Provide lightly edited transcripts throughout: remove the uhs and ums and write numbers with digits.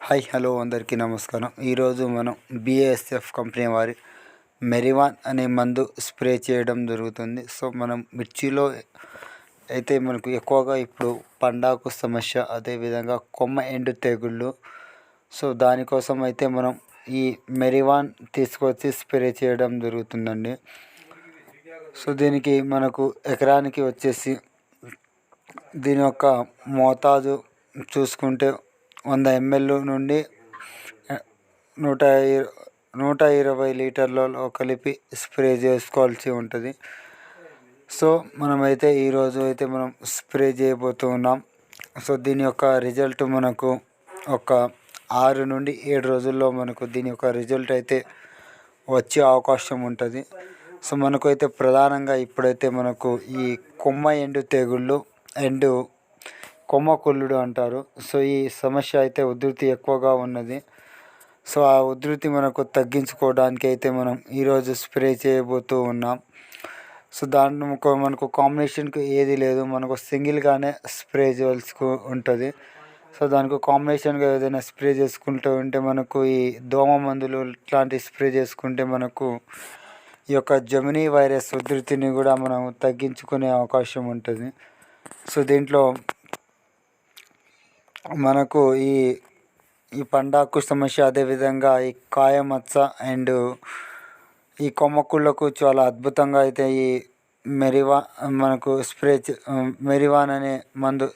Hi hello అందరికీ నమస్కారం. ఈరోజు మనం BASF కంపెనీ వారి మెరివాన్ అనే మందు స్ప్రే చేయడం జరుగుతుంది. సో మనం మిర్చిలో అయితే మనకు ఎక్కువగా ఇప్పుడు పండాకు సమస్య, అదేవిధంగా కొమ్మ ఎండు తెగుళ్ళు, సో దానికోసం అయితే మనం ఈ మెరివాన్ తీసుకొచ్చి స్ప్రే చేయడం జరుగుతుందండి. సో దీనికి మనకు ఎకరానికి వచ్చేసి దీని యొక్క మోతాదు చూసుకుంటే 100 ml నుండి 120 లీటర్లలో కలిపి స్ప్రే చేసుకోవాల్సి ఉంటుంది. సో మనమైతే ఈరోజు అయితే మనం స్ప్రే చేయబోతూ ఉన్నాం. సో దీని యొక్క రిజల్ట్ మనకు ఒక 6 నుండి 7 రోజుల్లో మనకు దీని యొక్క రిజల్ట్ అయితే వచ్చే అవకాశం ఉంటుంది. సో మనకైతే ప్రధానంగా ఇప్పుడైతే మనకు ఈ కొమ్మ ఎండు తెగుళ్ళు అండ్ కొమ్మ కుళ్ళుడు అంటారు. సో ఈ సమస్య అయితే ఉధృతి ఎక్కువగా ఉన్నది. సో ఆ ఉధృతి మనకు తగ్గించుకోవడానికి అయితే మనం ఈరోజు స్ప్రే చేయబోతూ ఉన్నాం. సో దాంట్లో మనకు కాంబినేషన్కి ఏది లేదు, మనకు సింగిల్గానే స్ప్రే చేయాల్సి ఉంటుంది. సో దానికి కాంబినేషన్గా ఏదైనా స్ప్రే చేసుకుంటూ ఉంటే మనకు ఈ దోమ మందులు ఇట్లాంటివి స్ప్రే చేసుకుంటే మనకు ఈ యొక్క జెమినీ వైరస్ ఉధృతిని కూడా మనం తగ్గించుకునే అవకాశం ఉంటుంది. సో దీంట్లో మనకు ఈ పండాకు సమస్య, అదేవిధంగా ఈ కాయ మచ్చ అండ్ ఈ కొమ్మకుళ్ళకు చాలా అద్భుతంగా అయితే ఈ మనకు మెరివాన్ అనే మందు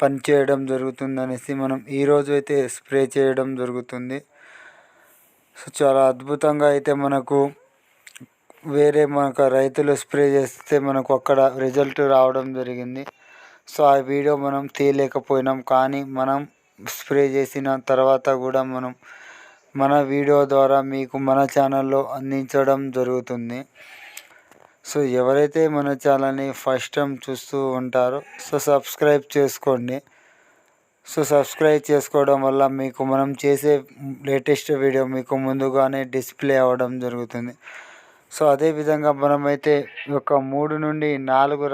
పనిచేయడం జరుగుతుందనేసి మనం ఈరోజు అయితే స్ప్రే చేయడం జరుగుతుంది. సో చాలా అద్భుతంగా అయితే మనకు మనకు రైతులు స్ప్రే చేస్తే మనకు అక్కడ రిజల్ట్ రావడం జరిగింది. సో ఆ వీడియో మనం తీయలేకపోయినాం, కానీ మనం స్ప్రే చేసిన తర్వాత కూడా మనం మన వీడియో ద్వారా మీకు మన ఛానల్లో అందించడం జరుగుతుంది. సో ఎవరైతే మన ఛానల్ని ఫస్ట్ టైం చూస్తూ ఉంటారో సో సబ్స్క్రైబ్ చేసుకోండి. సో సబ్స్క్రైబ్ చేసుకోవడం వల్ల మీకు మనం చేసే లేటెస్ట్ వీడియో మీకు ముందుగానే డిస్ప్లే అవ్వడం జరుగుతుంది. సో అదేవిధంగా మనమైతే ఒక 3 నుండి 3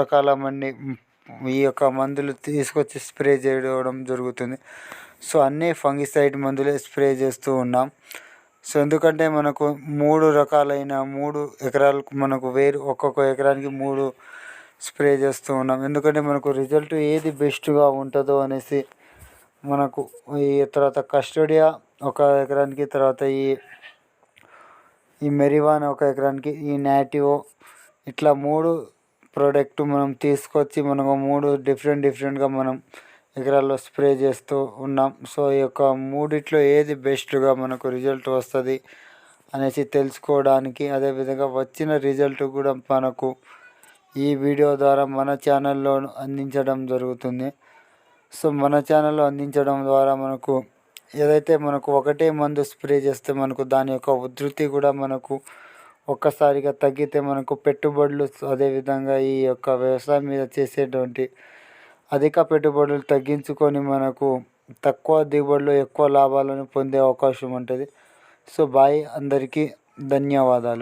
రకాల ఈ యొక్క మందులు తీసుకొచ్చి స్ప్రే చేయడం జరుగుతుంది. సో అన్నీ ఫంగిసైడ్ మందులే స్ప్రే చేస్తూ ఉన్నాం. సో ఎందుకంటే మనకు 3 రకాలైన 3 ఎకరాలకు మనకు ఒక్కొక్క ఎకరానికి 3 స్ప్రే చేస్తూ ఉన్నాం. ఎందుకంటే మనకు రిజల్ట్ ఏది బెస్ట్గా ఉంటుందో అనేసి మనకు ఈ తర్వాత కస్టోడియా ఒక ఎకరానికి, తర్వాత ఈ మెరివాన్ ఒక ఎకరానికి, ఈ నాటివో, ఇట్లా 3 ప్రోడక్ట్ మనం తీసుకొచ్చి మనకు 3 డిఫరెంట్గా మనం ఎకరాల్లో స్ప్రే చేస్తూ ఉన్నాం. సో ఈ యొక్క మూడిట్లో ఏది బెస్ట్గా మనకు రిజల్ట్ వస్తుంది అనేసి తెలుసుకోవడానికి, అదేవిధంగా వచ్చిన రిజల్ట్ కూడా మనకు ఈ వీడియో ద్వారా మన ఛానల్లో అందించడం జరుగుతుంది. సో మన ఛానల్లో అందించడం ద్వారా మనకు ఏదైతే మనకు ఒకటే మందు స్ప్రే చేస్తే మనకు దాని యొక్క ఉధృతి కూడా మనకు ఒక్కసారిగా తగ్గితే మనకు పెట్టుబడులు, అదేవిధంగా ఈ యొక్క వ్యవసాయం మీద చేసేటువంటి అధిక పెట్టుబడులు తగ్గించుకొని మనకు తక్కువ దిగుబడులు ఎక్కువ లాభాలను పొందే అవకాశం ఉంటుంది. సో బాయ్, అందరికీ ధన్యవాదాలు.